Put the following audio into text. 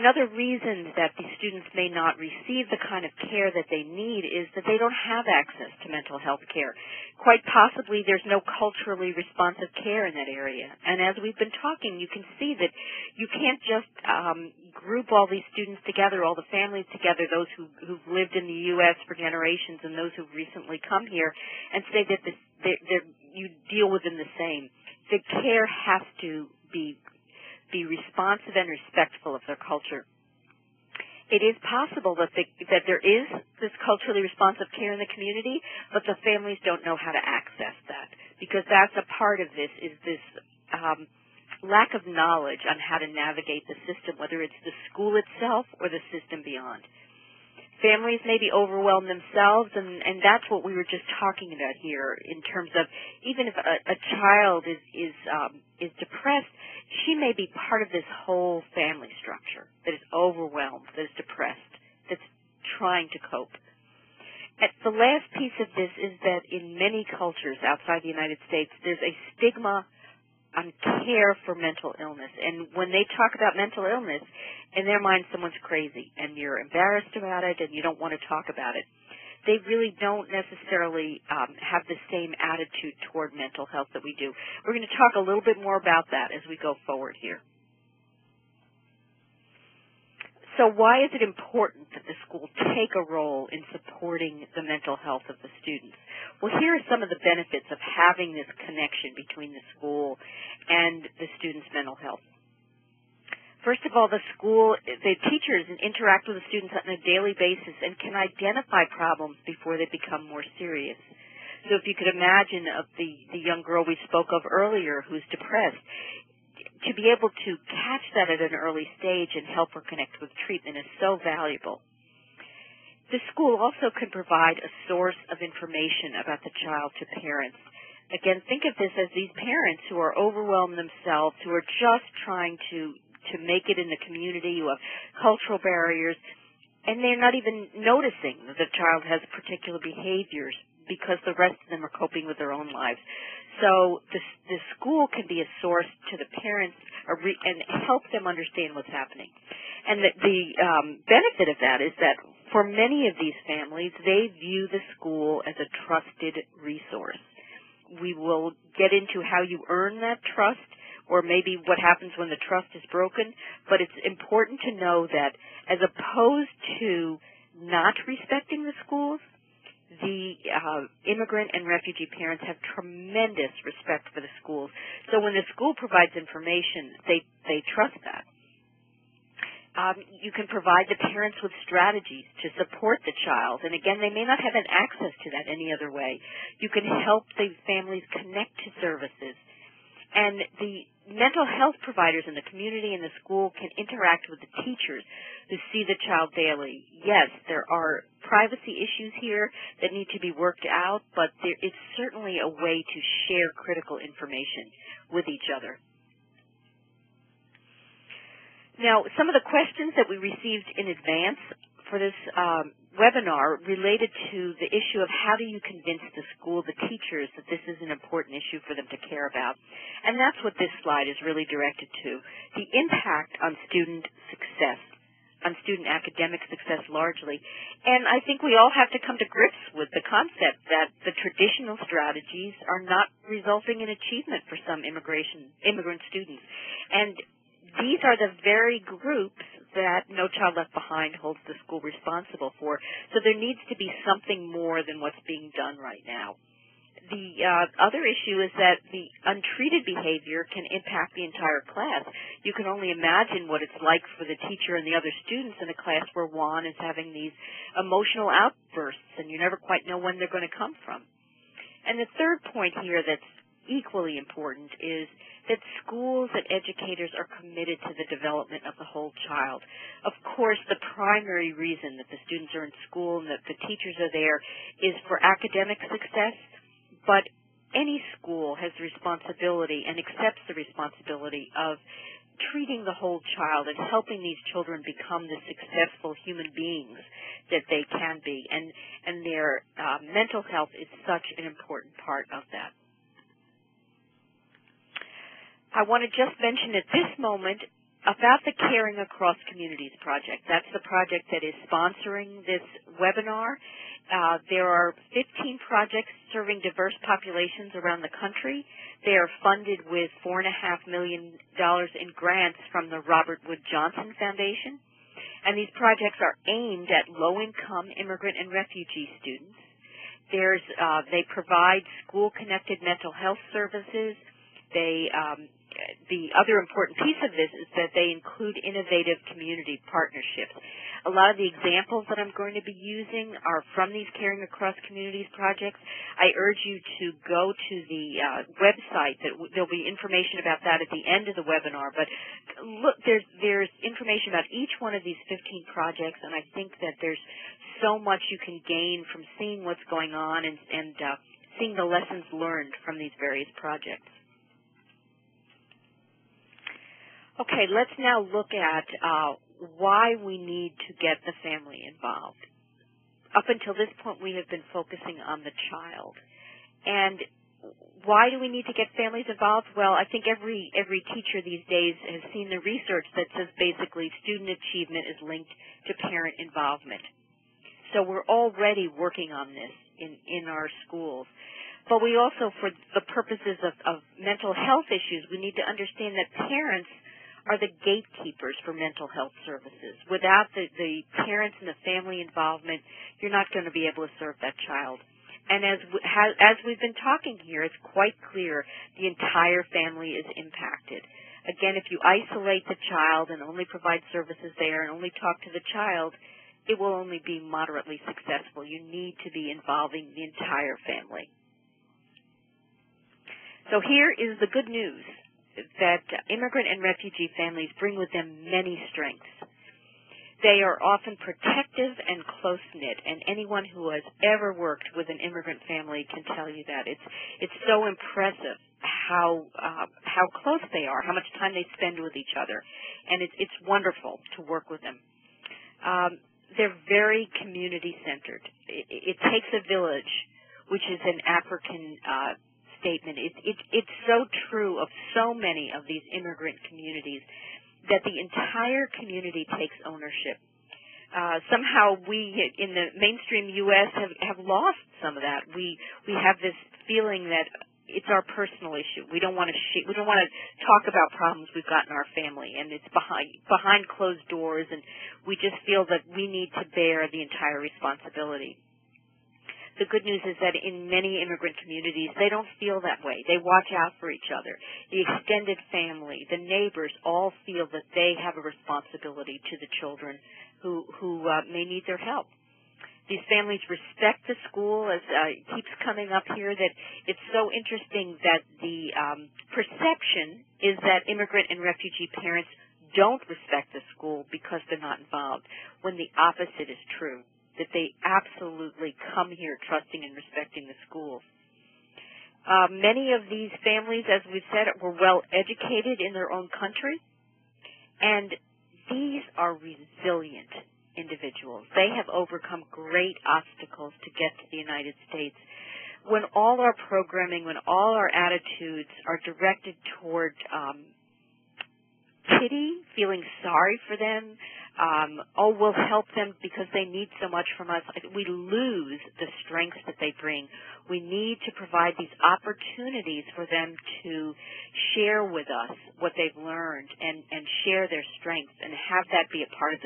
Another reason that these students may not receive the kind of care that they need is that they don't have access to mental health care. Quite possibly there's no culturally responsive care in that area. And as we've been talking, you can see that you can't just group all these students together, all the families together, those who've lived in the U.S. for generations and those who've recently come here, and say that you deal with them the same. The care has to be responsive and respectful of their culture. It is possible that there is this culturally responsive care in the community, but the families don't know how to access that, because that's a part of this, is this lack of knowledge on how to navigate the system, whether it's the school itself or the system beyond. Families may be overwhelmed themselves, and that's what we were just talking about here in terms of even if a child is depressed, she may be part of this whole family structure that is overwhelmed, that is depressed, that's trying to cope. And the last piece of this is that in many cultures outside the United States, there's a stigma on care for mental illness. And when they talk about mental illness, in their mind someone's crazy and you're embarrassed about it and you don't want to talk about it. They really don't necessarily have the same attitude toward mental health that we do. We're going to talk a little bit more about that as we go forward here. So why is it important that the school take a role in supporting the mental health of the students? Well, here are some of the benefits of having this connection between the school and the students' mental health. First of all, the teachers interact with the students on a daily basis and can identify problems before they become more serious. So if you could imagine of the young girl we spoke of earlier who's depressed, to be able to catch that at an early stage and help her connect with treatment is so valuable. The school also can provide a source of information about the child to parents. Again, think of this as these parents who are overwhelmed themselves, who are just trying to make it in the community, who have cultural barriers, and they're not even noticing that the child has particular behaviors because the rest of them are coping with their own lives. So the school can be a source to the parents and help them understand what's happening. And the benefit of that is that for many of these families, they view the school as a trusted resource. We will get into how you earn that trust, or maybe what happens when the trust is broken, but it's important to know that as opposed to not respecting the schools, the immigrant and refugee parents have tremendous respect for the schools. So when the school provides information, they trust that. You can provide the parents with strategies to support the child, and again, they may not have an access to that any other way. You can help the families connect to services. And the mental health providers in the community and the school can interact with the teachers who see the child daily. Yes, there are privacy issues here that need to be worked out, but it's certainly a way to share critical information with each other. Now, some of the questions that we received in advance for this webinar related to the issue of how do you convince the school, the teachers, that this is an important issue for them to care about. And that's what this slide is really directed to, the impact on student success, on student academic success largely. And I think we all have to come to grips with the concept that the traditional strategies are not resulting in achievement for some immigrant students. And these are the very groups that No Child Left Behind holds the school responsible for. So there needs to be something more than what's being done right now. The other issue is that the untreated behavior can impact the entire class. You can only imagine what it's like for the teacher and the other students in a class where Juan is having these emotional outbursts and you never quite know when they're going to come from. And the third point here that's equally important is that schools and educators are committed to the development of the whole child. Of course, the primary reason that the students are in school and that the teachers are there is for academic success, but any school has the responsibility and accepts the responsibility of treating the whole child and helping these children become the successful human beings that they can be. And their mental health is such an important part of that. I want to just mention at this moment about the Caring Across Communities project. That's the project that is sponsoring this webinar. There are 15 projects serving diverse populations around the country. They are funded with $4.5 million in grants from the Robert Wood Johnson Foundation. And these projects are aimed at low-income immigrant and refugee students. They provide school-connected mental health services. The other important piece of this is that they include innovative community partnerships. A lot of the examples that I'm going to be using are from these Caring Across Communities projects. I urge you to go to the website. There'll be information about that at the end of the webinar. But look, there's information about each one of these 15 projects, and I think that there's so much you can gain from seeing what's going on and seeing the lessons learned from these various projects. Okay, let's now look at why we need to get the family involved. Up until this point, we have been focusing on the child. And why do we need to get families involved? Well, I think every teacher these days has seen the research that says basically student achievement is linked to parent involvement. So we're already working on this in our schools. But we also, for the purposes of mental health issues, we need to understand that parents are the gatekeepers for mental health services. Without the parents and the family involvement, you're not going to be able to serve that child. And as we've been talking here, it's quite clear the entire family is impacted. Again, if you isolate the child and only provide services there and only talk to the child, it will only be moderately successful. You need to be involving the entire family. So here is the good news, that immigrant and refugee families bring with them many strengths. They are often protective and close-knit, and anyone who has ever worked with an immigrant family can tell you that. It's so impressive how close they are, how much time they spend with each other, and it's wonderful to work with them. They're very community-centered. It takes a village, which is an African statement. It's so true of so many of these immigrant communities that the entire community takes ownership. Somehow we, in the mainstream U.S., have lost some of that. We have this feeling that it's our personal issue. We don't want to talk about problems we've got in our family, and it's behind closed doors, and we just feel that we need to bear the entire responsibility. The good news is that in many immigrant communities, they don't feel that way. They watch out for each other. The extended family, the neighbors, all feel that they have a responsibility to the children who may need their help. These families respect the school, as it keeps coming up here, that it's so interesting that the perception is that immigrant and refugee parents don't respect the school because they're not involved, when the opposite is true, that they absolutely come here trusting and respecting the schools. Many of these families, as we've said, were well educated in their own country, and these are resilient individuals. They have overcome great obstacles to get to the United States. When all our programming, when all our attitudes are directed toward pity, feeling sorry for them, we'll help them because they need so much from us, we lose the strengths that they bring. We need to provide these opportunities for them to share with us what they've learned and share their strengths and have that be a part of the